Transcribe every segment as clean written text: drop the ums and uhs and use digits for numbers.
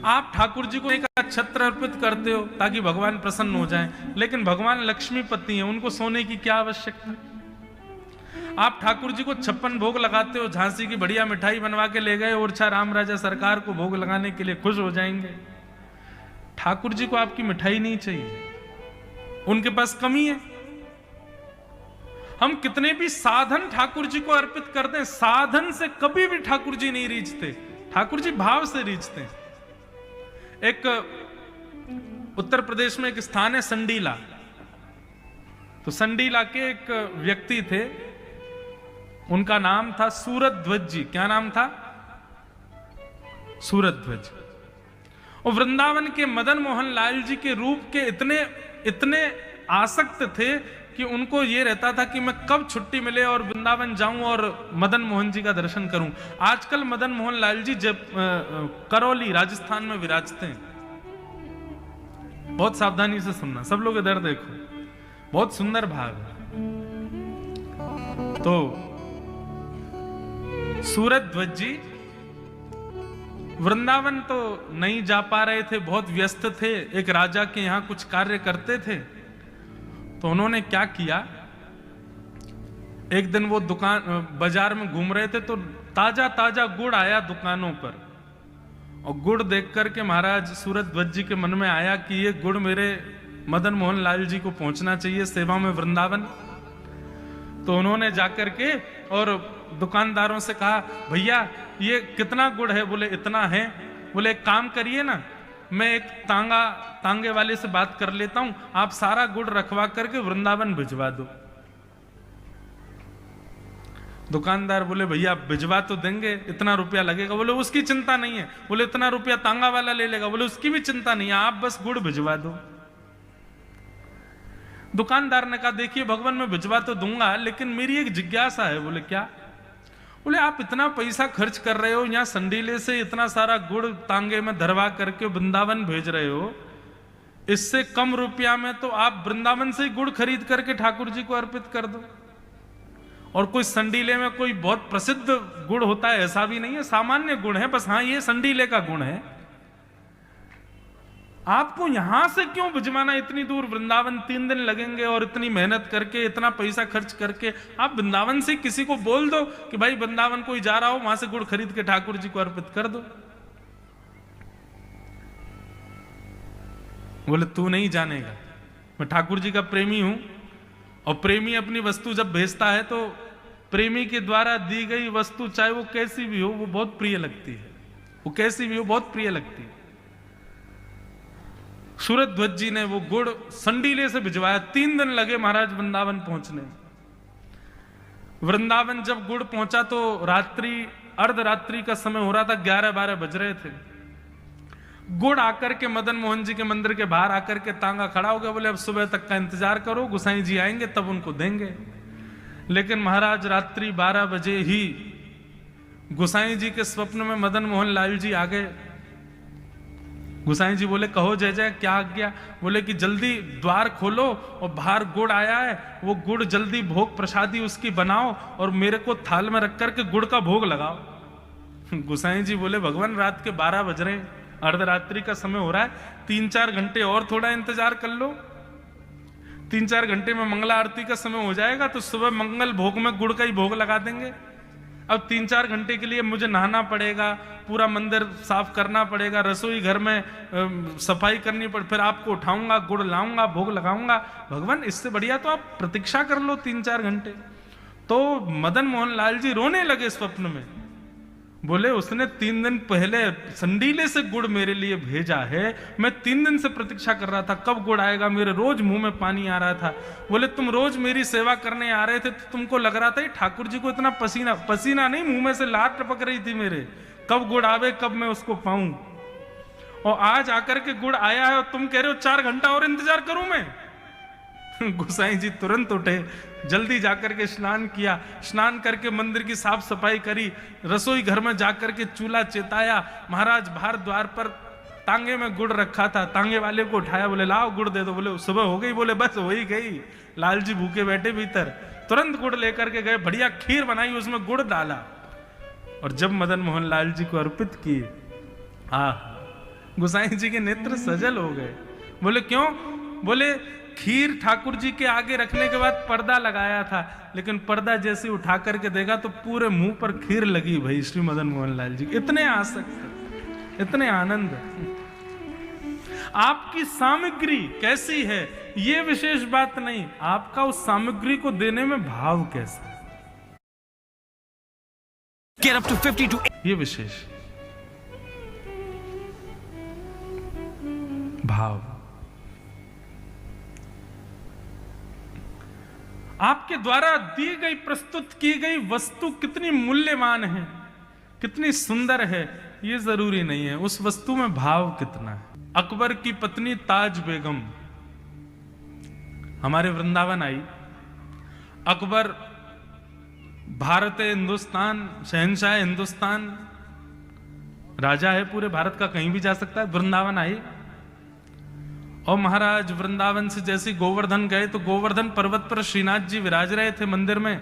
आप ठाकुर जी को एक छत्र अर्पित करते हो ताकि भगवान प्रसन्न हो जाएं, लेकिन भगवान लक्ष्मीपति हैं, उनको सोने की क्या आवश्यकता। आप ठाकुर जी को 56 भोग लगाते हो, झांसी की बढ़िया मिठाई बनवा के ले गए, ओरछा राम राजा सरकार को भोग लगाने के लिए खुश हो जाएंगे। ठाकुर जी को आपकी मिठाई नहीं चाहिए, उनके पास कमी है। हम कितने भी साधन ठाकुर जी को अर्पित कर दें, साधन से कभी भी ठाकुर जी नहीं रीझते, ठाकुर जी भाव से रीझते हैं। एक उत्तर प्रदेश में एक स्थान है संडीला, तो संडीला के एक व्यक्ति थे, उनका नाम था सूरध्वज जी। क्या नाम था? सूरध्वज। और वृंदावन के मदन मोहन लाल जी के रूप के इतने आसक्त थे कि उनको ये रहता था कि मैं कब छुट्टी मिले और वृंदावन जाऊं और मदन मोहन जी का दर्शन करूं। आजकल मदन मोहन लाल जी जब करौली राजस्थान में विराजते हैं। बहुत सावधानी से सुनना, सब लोग इधर देखो, बहुत सुंदर भाग है। तो सूरध्वज जी वृंदावन तो नहीं जा पा रहे थे, बहुत व्यस्त थे, एक राजा के यहां कुछ कार्य करते थे। तो उन्होंने क्या किया, एक दिन वो बाजार में घूम रहे थे तो ताजा ताजा गुड़ आया दुकानों पर, और गुड़ देख करके महाराज सूरध्वज जी के मन में आया कि ये गुड़ मेरे मदन मोहन लाल जी को पहुंचना चाहिए सेवा में वृंदावन। तो उन्होंने जाकर के और दुकानदारों से कहा, भैया ये कितना गुड़ है? बोले इतना है। बोले एक काम करिए ना, मैं एक तांगे वाले से बात कर लेता हूं, आप सारा गुड़ रखवा करके वृंदावन भिजवा दो। दुकानदार बोले भैया भिजवा तो देंगे, इतना रुपया लगेगा? बोले उसकी चिंता नहीं है। बोले इतना रुपया तांगा वाला ले लेगा? बोले उसकी भी चिंता नहीं है, आप बस गुड़ भिजवा दो। दुकानदार ने कहा, देखिए भगवान मैं भिजवा तो दूंगा, लेकिन मेरी एक जिज्ञासा है। बोले क्या? बोले आप इतना पैसा खर्च कर रहे हो, यहां संडीले से इतना सारा गुड़ तांगे में धरवा करके वृंदावन भेज रहे हो, इससे कम रुपया में तो आप वृंदावन से ही गुड़ खरीद करके ठाकुर जी को अर्पित कर दो। और कोई संडीले में कोई बहुत प्रसिद्ध गुड़ होता है ऐसा भी नहीं है, सामान्य गुड़ है, बस हाँ ये संडीले का गुण है। आपको यहां से क्यों भिजवाना, इतनी दूर वृंदावन 3 दिन लगेंगे, और इतनी मेहनत करके इतना पैसा खर्च करके आप वृंदावन से किसी को बोल दो कि भाई वृंदावन कोई जा रहा हो, वहां से गुड़ खरीद के ठाकुर जी को अर्पित कर दो। बोले तू नहीं जानेगा, मैं ठाकुर जी का प्रेमी हूं, और प्रेमी अपनी वस्तु जब भेजता है तो प्रेमी के द्वारा दी गई वस्तु चाहे वो कैसी भी हो वो बहुत प्रिय लगती है, वो कैसी भी हो बहुत प्रिय लगती है। सूरध्वज जी ने वो गुड़ संडीले से भिजवाया, 3 दिन लगे महाराज वृंदावन पहुंचने। वृंदावन जब गुड़ पहुंचा तो रात्रि अर्धरात्रि का समय हो रहा था, 11-12 बज रहे थे। गुड़ आकर के मदन मोहन जी के मंदिर के बाहर आकर के तांगा खड़ा हो गया। बोले अब सुबह तक का इंतजार करो, गोसाई जी आएंगे तब उनको देंगे। लेकिन महाराज रात्रि 12 बजे ही गोसाई जी के स्वप्न में मदन मोहन लाल जी आ गए। गोसाई जी बोले कहो जय जय, क्या आज्ञा? बोले कि जल्दी द्वार खोलो और बाहर गुड़ आया है, वो गुड़ जल्दी भोग प्रसादी उसकी बनाओ और मेरे को थाल में रख करके गुड़ का भोग लगाओ। गोसाई जी बोले भगवान रात के 12 बज रहे हैं, अर्धरात्रि का समय हो रहा है, 3-4 घंटे और थोड़ा इंतजार कर लो। 3-4 घंटे में मंगला आरती का समय हो जाएगा तो सुबह मंगल भोग में गुड़ का ही भोग लगा देंगे। अब 3-4 घंटे के लिए मुझे नहाना पड़ेगा, पूरा मंदिर साफ करना पड़ेगा, रसोई घर में सफाई करनी पड़े, फिर आपको उठाऊंगा, गुड़ लाऊंगा, भोग लगाऊंगा। भगवान इससे बढ़िया तो आप प्रतीक्षा कर लो 3-4 घंटे। तो मदन मोहन लाल जी रोने लगे स्वप्न में। बोले उसने 3 दिन पहले संडीले से गुड़ मेरे लिए भेजा है, मैं 3 दिन से प्रतीक्षा कर रहा था कब गुड़ आएगा, मेरे रोज मुंह में पानी आ रहा था। बोले तुम रोज मेरी सेवा करने आ रहे थे तो तुमको लग रहा था ठाकुर जी को इतना पसीना नहीं, मुंह में से लार टपक रही थी मेरे, कब गुड़ आवे, कब मैं उसको पाऊं। और आज आकर के गुड़ आया है और तुम कह रहे हो 4 घंटा और इंतजार करूं मैं। गोसाई जी तुरंत उठे, जल्दी जाकर के स्नान किया, स्नान करके मंदिर की साफ सफाई करी, रसोई घर में जाकर के चूल्हा चेताया। महाराज बाहर द्वार पर तांगे में गुड़ रखा था, तांगे वाले को उठाया, बोले लाओ गुड़ दे दो। बोले सुबह हो गई? बोले बस हो ही गई। लाल जी भूखे बैठे भीतर, तुरंत गुड़ लेकर के गए, बढ़िया खीर बनाई, उसमें गुड़ डाला और जब मदन मोहन लाल जी को अर्पित किए हाँ, गोसाई जी के नेत्र सजल हो गए। बोले क्यों? बोले खीर ठाकुर जी के आगे रखने के बाद पर्दा लगाया था, लेकिन पर्दा जैसे उठा करके देखा तो पूरे मुंह पर खीर लगी भाई श्री मदन मोहन लाल जी। इतने आसक्त, इतने आनंद। आपकी सामग्री कैसी है ये विशेष बात नहीं, आपका उस सामग्री को देने में भाव कैसा है, Get up to 52. ये विशेष भाव। आपके द्वारा दी गई, प्रस्तुत की गई वस्तु कितनी मूल्यवान है, कितनी सुंदर है, ये जरूरी नहीं है, उस वस्तु में भाव कितना है। अकबर की पत्नी ताज बेगम हमारे वृंदावन आई। अकबर भारत हिंदुस्तान, शहंशाह हिंदुस्तान, राजा है पूरे भारत का, कहीं भी जा सकता है। वृंदावन आई और महाराज वृंदावन से जैसे गोवर्धन गए तो गोवर्धन पर्वत पर श्रीनाथ जी विराज रहे थे मंदिर में।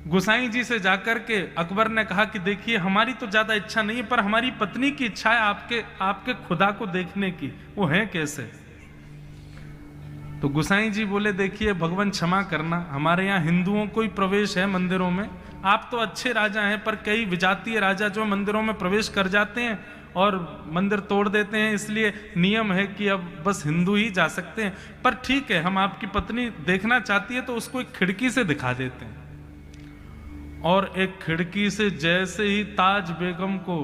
गोसाई जी से जाकर के अकबर ने कहा कि देखिए हमारी तो ज्यादा इच्छा नहीं है, पर हमारी पत्नी की इच्छा है आपके खुदा को देखने की, वो है कैसे? तो गोसाई जी बोले देखिए भगवान क्षमा करना, हमारे यहाँ हिंदुओं को ही प्रवेश है मंदिरों में, आप तो अच्छे राजा हैं, पर कई विजातीय राजा जो मंदिरों में प्रवेश कर जाते हैं और मंदिर तोड़ देते हैं, इसलिए नियम है कि अब बस हिंदू ही जा सकते हैं। पर ठीक है, हम आपकी पत्नी देखना चाहती है तो उसको एक खिड़की से दिखा देते हैं। और एक खिड़की से जैसे ही ताज बेगम को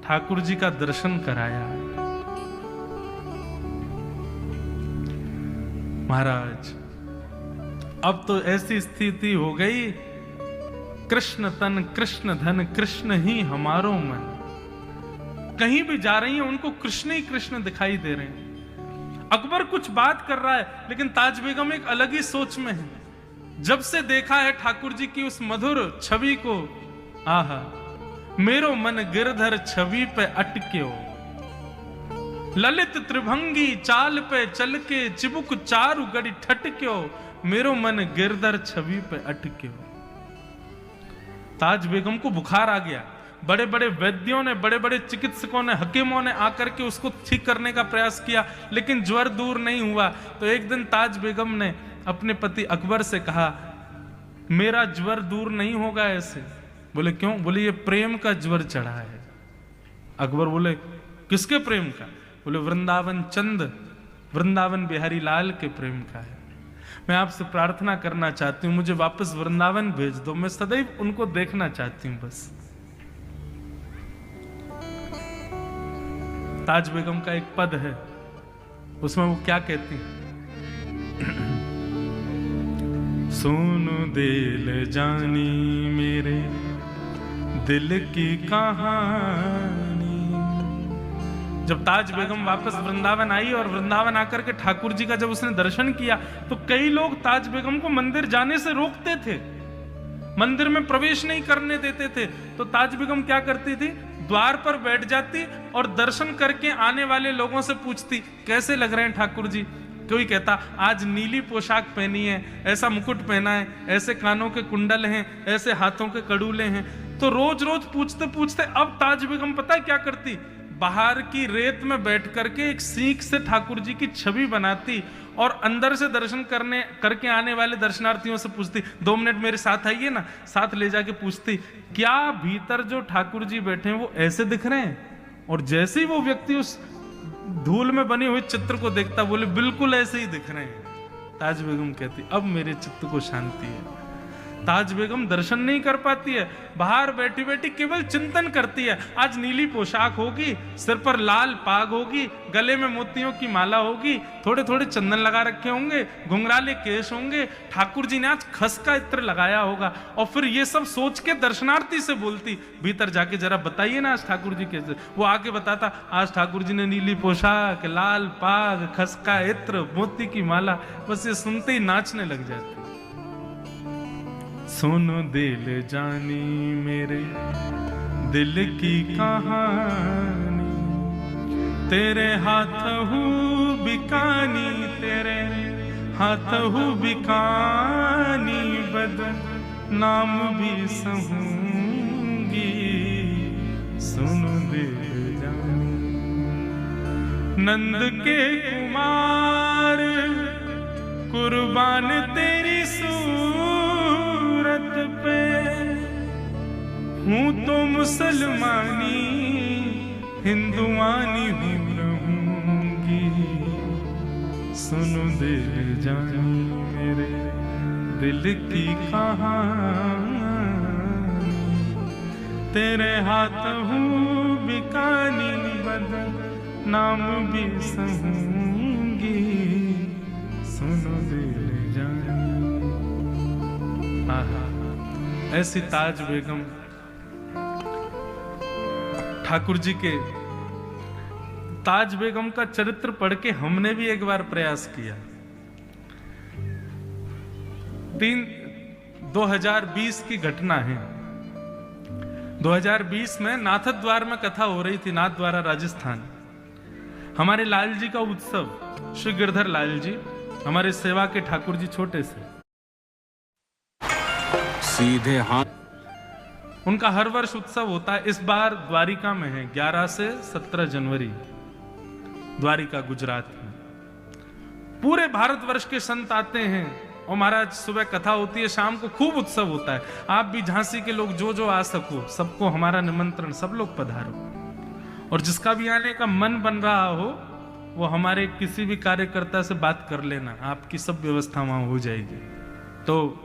ठाकुर जी का दर्शन कराया, महाराज अब तो ऐसी स्थिति हो गई, कृष्ण तन कृष्ण धन कृष्ण ही हमारो मन। कहीं भी जा रही हैं उनको कृष्ण ही कृष्ण दिखाई दे रहे हैं। अकबर कुछ बात कर रहा है, लेकिन ताज बेगम एक अलग ही सोच में है। जब से देखा है ठाकुर जी की उस मधुर छवि को, आहा मेरो मन गिरधर छवि पे अटक्यो, ललित त्रिभंगी चाल पे चल के चिबुक चारु गड़ी ठटक्यो, मेरो मन गिरधर छवि पे अटक्यो। ताज बेगम को बुखार आ गया। बड़े बड़े वैद्यों ने, बड़े बड़े चिकित्सकों ने, हकीमों ने आकर के उसको ठीक करने का प्रयास किया, लेकिन ज्वर दूर नहीं हुआ। तो एक दिन ताज बेगम ने अपने पति अकबर से कहा मेरा ज्वर दूर नहीं होगा ऐसे। बोले क्यों? बोले ये प्रेम का ज्वर चढ़ा है। अकबर बोले किसके प्रेम का? बोले वृंदावन चंद, वृंदावन बिहारी लाल के प्रेम का है। मैं आपसे प्रार्थना करना चाहती हूं, मुझे वापस वृंदावन भेज दो, मैं सदैव उनको देखना चाहती हूं बस। ताज बेगम का एक पद है, उसमें वो क्या कहती हैं? सुनो दिल जानी मेरे दिल की कहानी। जब ताज बेगम वापस वृंदावन आई और वृंदावन आकर के ठाकुर जी का जब उसने दर्शन किया, तो कई लोग ताज बेगम को मंदिर जाने से रोकते थे, मंदिर में प्रवेश नहीं करने देते थे। तो ताज बेगम क्या करती थी? द्वार पर बैठ जाती और दर्शन करके आने वाले लोगों से पूछती कैसे लग रहे हैं ठाकुर जी। कोई कहता आज नीली पोशाक पहनी है, ऐसा मुकुट पहना है, ऐसे कानों के कुंडल हैं, ऐसे हाथों के कड़ूले हैं। तो रोज रोज पूछते पूछते अब ताज बेगम पता है क्या करती? बाहर की रेत में बैठ करके एक सीख से ठाकुर जी की छवि बनाती और अंदर से दर्शन करके आने वाले दर्शनार्थियों से पूछती 2 मिनट मेरे साथ आइए ना, साथ ले जाके पूछती क्या भीतर जो ठाकुर जी बैठे हैं वो ऐसे दिख रहे हैं? और जैसे ही वो व्यक्ति उस धूल में बनी हुई चित्र को देखता, बोले बिल्कुल ऐसे ही दिख रहे हैं। ताज बेगम कहती अब मेरे चित्त को शांति है। ताज बेगम दर्शन नहीं कर पाती है, बाहर बैठी बैठी केवल चिंतन करती है। आज नीली पोशाक होगी, सिर पर लाल पाग होगी, गले में मोतियों की माला होगी, थोड़े थोड़े चंदन लगा रखे होंगे, घुंघराले केश होंगे, ठाकुर जी ने आज खस का इत्र लगाया होगा। और फिर ये सब सोच के दर्शनार्थी से बोलती भीतर जाके जरा बताइए ना आज ठाकुर जी कैसे। वो आके बताता आज ठाकुर जी ने नीली पोशाक, लाल पाग, खस का इत्र, मोती की माला। बस ये सुनते ही नाचने लग जाती। सुनो दिल जानी मेरे दिल की कहानी, तेरे हाथ हूँ बिकानी, तेरे हाथ हूँ बिकानी, बदनाम भी सहूंगी। सुनो दिल जानी। नंद के कुमार कुर्बान तेरी सूरत पे, हूं तो मुसलमानी हिंदुआनी भी रहूंगी, सुनो दिल जानी मेरे दिल की कहानी, तेरे हाथ हूँ बिकानी बदल नाम भी सहूंगी, सुनो दिल जानी। ऐसी ताज बेगम ठाकुर जी के ताज बेगम का चरित्र पढ़ के हमने भी एक बार प्रयास किया। 2020 की घटना है। 2020 में नाथद्वार में कथा हो रही थी, नाथद्वारा राजस्थान। हमारे लाल जी का उत्सव, श्री गिरधर लाल जी हमारे सेवा के ठाकुर जी छोटे से सीधे हाथ, उनका हर वर्ष उत्सव होता है। इस बार द्वारिका में है, 11 से 17 जनवरी द्वारिका गुजरात में। पूरे भारतवर्ष के संत आते हैं और महाराज सुबह कथा होती है, शाम को खूब उत्सव होता है। आप भी झांसी के लोग जो जो आ सको, सबको हमारा निमंत्रण, सब लोग पधारो। और जिसका भी आने का मन बन रहा हो वो हमारे किसी भी कार्यकर्ता से बात कर लेना, आपकी सब व्यवस्था वहां हो जाएगी। तो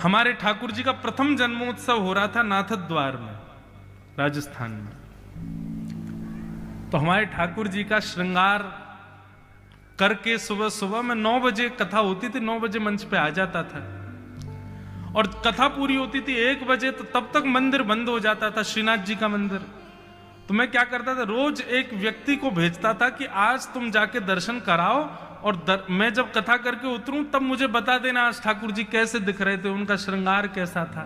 हमारे ठाकुर जी का प्रथम जन्मोत्सव हो रहा था नाथद्वार में, राजस्थान में। तो हमारे ठाकुर जी का श्रृंगार करके सुबह सुबह में 9 बजे कथा होती थी, 9 बजे मंच पे आ जाता था और कथा पूरी होती थी 1 बजे। तो तब तक मंदिर बंद हो जाता था, श्रीनाथ जी का मंदिर। तो मैं क्या करता था, रोज एक व्यक्ति को भेजता था कि आज तुम जाके दर्शन कराओ और मैं जब कथा करके उतरूं तब मुझे बता देना आज ठाकुर जी कैसे दिख रहे थे, उनका श्रृंगार कैसा था।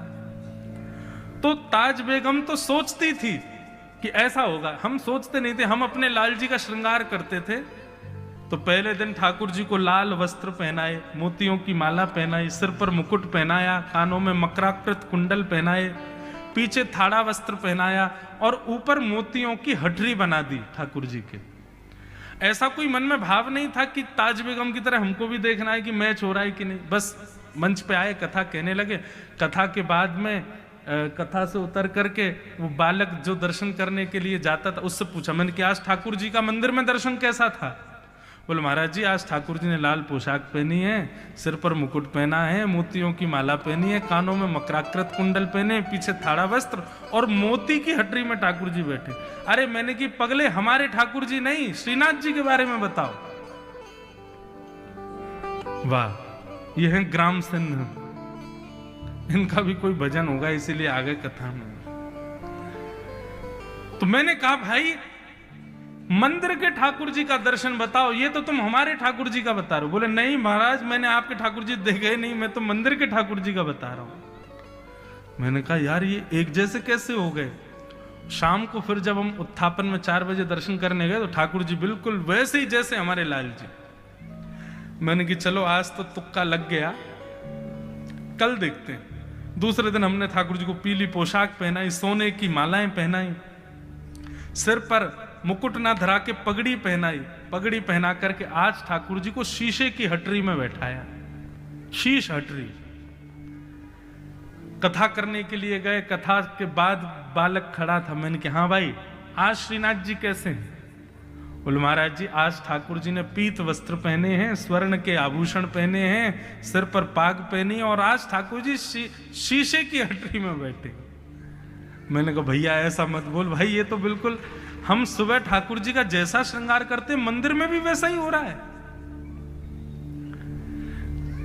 तो ताज बेगम तो सोचती थी कि ऐसा होगा, हम सोचते नहीं थे। हम अपने लाल जी का श्रृंगार करते थे। तो पहले दिन ठाकुर जी को लाल वस्त्र पहनाए, मोतियों की माला पहनाई, सिर पर मुकुट पहनाया, कानों में मकराकृत कुंडल पहनाए, पीछे थाड़ा वस्त्र पहनाया और ऊपर मोतियों की हटरी बना दी ठाकुर जी के। ऐसा कोई मन में भाव नहीं था कि ताज बेगम की तरह हमको भी देखना है कि मैच हो रहा है कि नहीं। बस मंच पे आए, कथा कहने लगे। कथा के बाद में कथा से उतर करके वो बालक जो दर्शन करने के लिए जाता था उससे पूछा मैंने कि आज ठाकुर जी का मंदिर में दर्शन कैसा था। बोले महाराज जी आज ठाकुर जी ने लाल पोशाक पहनी है, सिर पर मुकुट पहना है, मोतियों की माला पहनी है, कानों में मकराकृत कुंडल पहने, पीछे थाड़ा वस्त्र और मोती की हटरी में ठाकुर जी बैठे। अरे मैंने कि पगले हमारे ठाकुर जी नहीं, श्रीनाथ जी के बारे में बताओ। वाह, ये है ग्राम सिंह, इनका भी कोई भजन होगा इसीलिए आ गए कथा में। तो मैंने कहा भाई मंदिर के ठाकुर जी का दर्शन बताओ, ये तो तुम हमारे ठाकुर जी का बता रहे हो। बोले नहीं महाराज मैंने आपके ठाकुर जी देखे नहीं, मैं तो मंदिर के ठाकुर जी का बता रहा हूं। मैंने कहा यार ये एक जैसे कैसे हो गए। शाम को फिर जब हम उत्थापन में 4 बजे दर्शन करने गए तो ठाकुर जी बिल्कुल वैसे ही जैसे हमारे लाल जी। मैंने कि चलो आज तो तुक्का लग गया, कल देखते हैं। दूसरे दिन हमने ठाकुर जी को पीली पोशाक पहनाई, सोने की मालाएं पहनाई, सिर पर मुकुट ना धरा के पगड़ी पहनाई, पगड़ी पहना करके आज ठाकुर जी को शीशे की हटरी में बैठाया, शीश हटरी। कथा करने के लिए गए, कथा के बाद बालक खड़ा था। मैंने कहा हाँ भाई आज श्रीनाथ जी कैसे हैं। बोले महाराज जी आज ठाकुर जी ने पीत वस्त्र पहने हैं, स्वर्ण के आभूषण पहने हैं, सिर पर पाग पहनी और आज ठाकुर जी शीशे की हटरी में बैठे। मैंने कहा भैया ऐसा मत बोल भाई, ये तो बिल्कुल हम सुबह ठाकुर जी का जैसा श्रृंगार करते मंदिर में भी वैसा ही हो रहा है।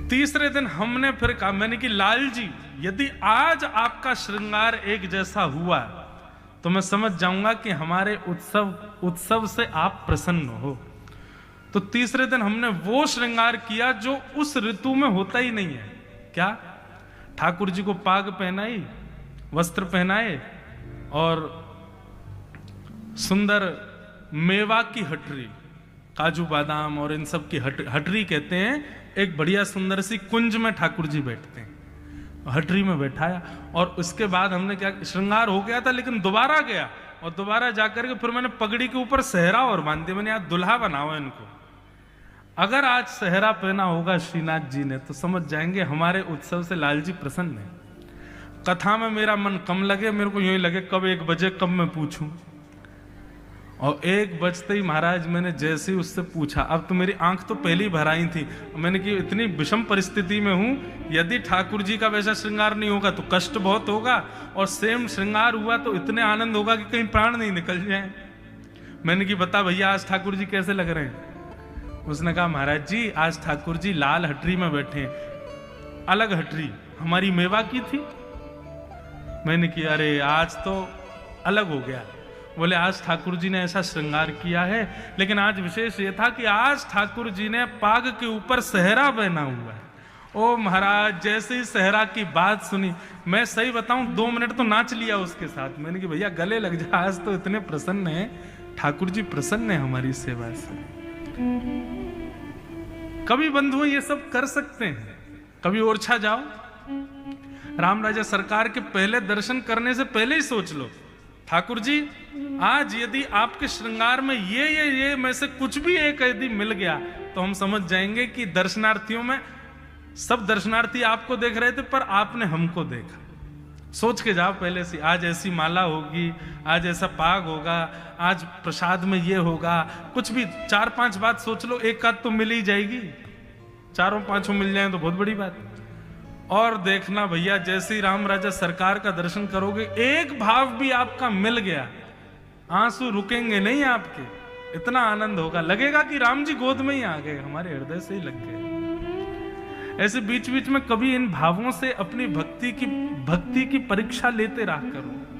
तीसरे दिन हमने फिर कहा, मैंने कि लाल जी यदि आज आपका श्रृंगार एक जैसा हुआ तो मैं समझ जाऊंगा कि हमारे उत्सव से आप प्रसन्न हो। तो तीसरे दिन हमने वो श्रृंगार किया जो उस ऋतु में होता ही नहीं है। क्या? ठाकुर जी को पाग पहनाई, वस्त्र पहनाए और सुंदर मेवा की हटरी, काजू बादाम और इन सब की हटरी कहते हैं, एक बढ़िया सुंदर सी कुंज में ठाकुर जी बैठते हैं, हटरी में बैठाया। और उसके बाद हमने क्या, श्रृंगार हो गया था लेकिन दोबारा गया और दोबारा जाकर के फिर मैंने पगड़ी के ऊपर सेहरा और बांध दिया। मैंने आज दुल्हा बनाओ इनको। अगर आज सेहरा पहना होगा श्रीनाथ जी ने तो समझ जाएंगे हमारे उत्सव से लाल जी प्रसन्न है। कथा में मेरा मन कम लगे, मेरे को यूं ही लगे कब 1 बजे कब मैं पूछूं। और 1 बजते ही महाराज मैंने जैसे ही उससे पूछा, अब तो मेरी आंख तो पहले ही भर आई थी। मैंने कि इतनी विषम परिस्थिति में हूं, यदि ठाकुर जी का वैसा श्रृंगार नहीं होगा तो कष्ट बहुत होगा, और सेम श्रृंगार हुआ तो इतने आनंद होगा कि कहीं प्राण नहीं निकल जाए। मैंने कि बता भैया आज ठाकुर जी कैसे लग रहे हैं? उसने कहा महाराज जी आज ठाकुर जी लाल हटरी में बैठे हैं, अलग हटरी हमारी मेवा की थी। मैंने कि अरे आज तो अलग हो गया। बोले आज ठाकुर जी ने ऐसा श्रृंगार किया है, लेकिन आज विशेष ये था कि आज ठाकुर जी ने पाग के ऊपर सेहरा पहना हुआ है। ओ महाराज जैसे ही सेहरा की बात सुनी, मैं सही बताऊं 2 मिनट तो नाच लिया उसके साथ। मैंने कि भैया गले लग जा, आज तो इतने प्रसन्न है, ठाकुर जी प्रसन्न है हमारी सेवा से। कभी बंधु ये सब कर सकते हैं। कभी ओरछा जाओ, राम राजा सरकार के पहले दर्शन करने से पहले ही सोच लो ठाकुर जी आज यदि आपके श्रृंगार में ये में से कुछ भी एक यदि मिल गया तो हम समझ जाएंगे कि दर्शनार्थियों में सब दर्शनार्थी आपको देख रहे थे पर आपने हमको देखा। सोच के जाओ पहले से, आज ऐसी माला होगी, आज ऐसा पाग होगा, आज प्रसाद में ये होगा, कुछ भी 4-5 बात सोच लो, एक आध तो मिल ही जाएगी। 4-5 मिल जाए तो बहुत बड़ी बात। और देखना भैया जैसे ही राम राजा सरकार का दर्शन करोगे, एक भाव भी आपका मिल गया, आंसू रुकेंगे नहीं आपके, इतना आनंद होगा, लगेगा कि राम जी गोद में ही आ गए, हमारे हृदय से ही लग गए। ऐसे बीच बीच में कभी इन भावों से अपनी भक्ति की परीक्षा लेते रहा करो।